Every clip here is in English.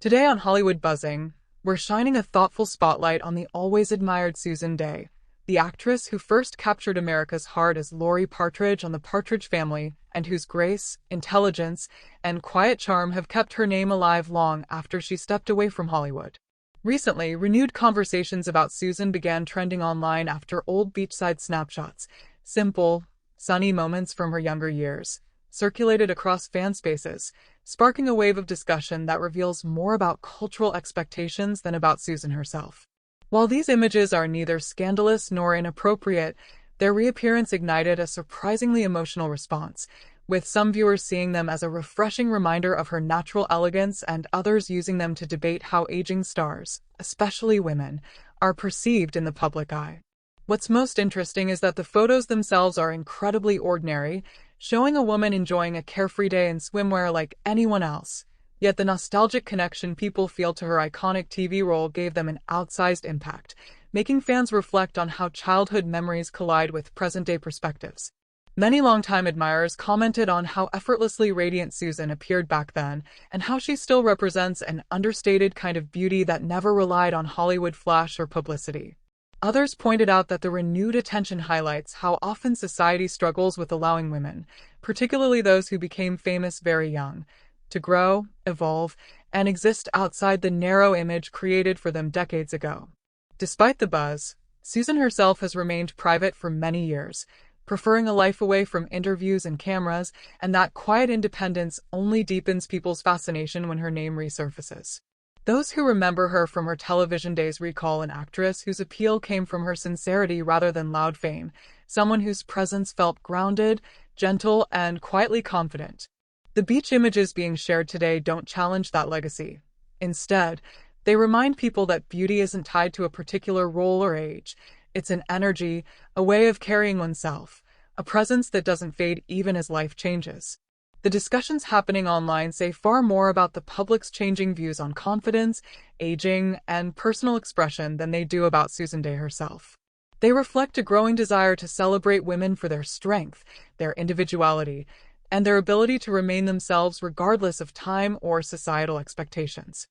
Today on Hollywood Buzzing, we're shining a thoughtful spotlight on the always admired Susan Dey, the actress who first captured America's heart as Laurie Partridge on the Partridge Family, and whose grace, intelligence, and quiet charm have kept her name alive long after she stepped away from Hollywood. Recently, renewed conversations about Susan began trending online after old beachside snapshots, simple, sunny moments from her younger years, circulated across fan spaces, sparking a wave of discussion that reveals more about cultural expectations than about Susan herself. While these images are neither scandalous nor inappropriate, their reappearance ignited a surprisingly emotional response, with some viewers seeing them as a refreshing reminder of her natural elegance and others using them to debate how aging stars, especially women, are perceived in the public eye. What's most interesting is that the photos themselves are incredibly ordinary, showing a woman enjoying a carefree day in swimwear like anyone else. Yet the nostalgic connection people feel to her iconic TV role gave them an outsized impact, making fans reflect on how childhood memories collide with present-day perspectives. Many longtime admirers commented on how effortlessly radiant Susan appeared back then, and how she still represents an understated kind of beauty that never relied on Hollywood flash or publicity. Others pointed out that the renewed attention highlights how often society struggles with allowing women, particularly those who became famous very young, to grow, evolve, and exist outside the narrow image created for them decades ago. Despite the buzz, Susan herself has remained private for many years, preferring a life away from interviews and cameras, and that quiet independence only deepens people's fascination when her name resurfaces. Those who remember her from her television days recall an actress whose appeal came from her sincerity rather than loud fame, someone whose presence felt grounded, gentle, and quietly confident. The beach images being shared today don't challenge that legacy. Instead, they remind people that beauty isn't tied to a particular role or age. It's an energy, a way of carrying oneself, a presence that doesn't fade even as life changes. The discussions happening online say far more about the public's changing views on confidence, aging, and personal expression than they do about Susan Dey herself. They reflect a growing desire to celebrate women for their strength, their individuality, and their ability to remain themselves regardless of time or societal expectations.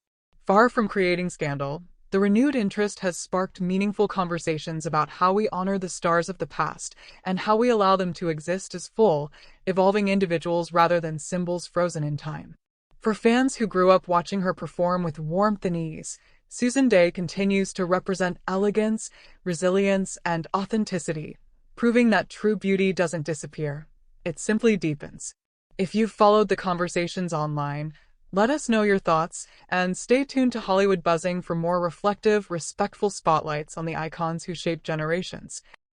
Far from creating scandal, the renewed interest has sparked meaningful conversations about how we honor the stars of the past and how we allow them to exist as full, evolving individuals rather than symbols frozen in time. For fans who grew up watching her perform with warmth and ease, Susan Dey continues to represent elegance, resilience, and authenticity, proving that true beauty doesn't disappear. It simply deepens. If you've followed the conversations online, let us know your thoughts, and stay tuned to Hollywood Buzzing for more reflective, respectful spotlights on the icons who shaped generations.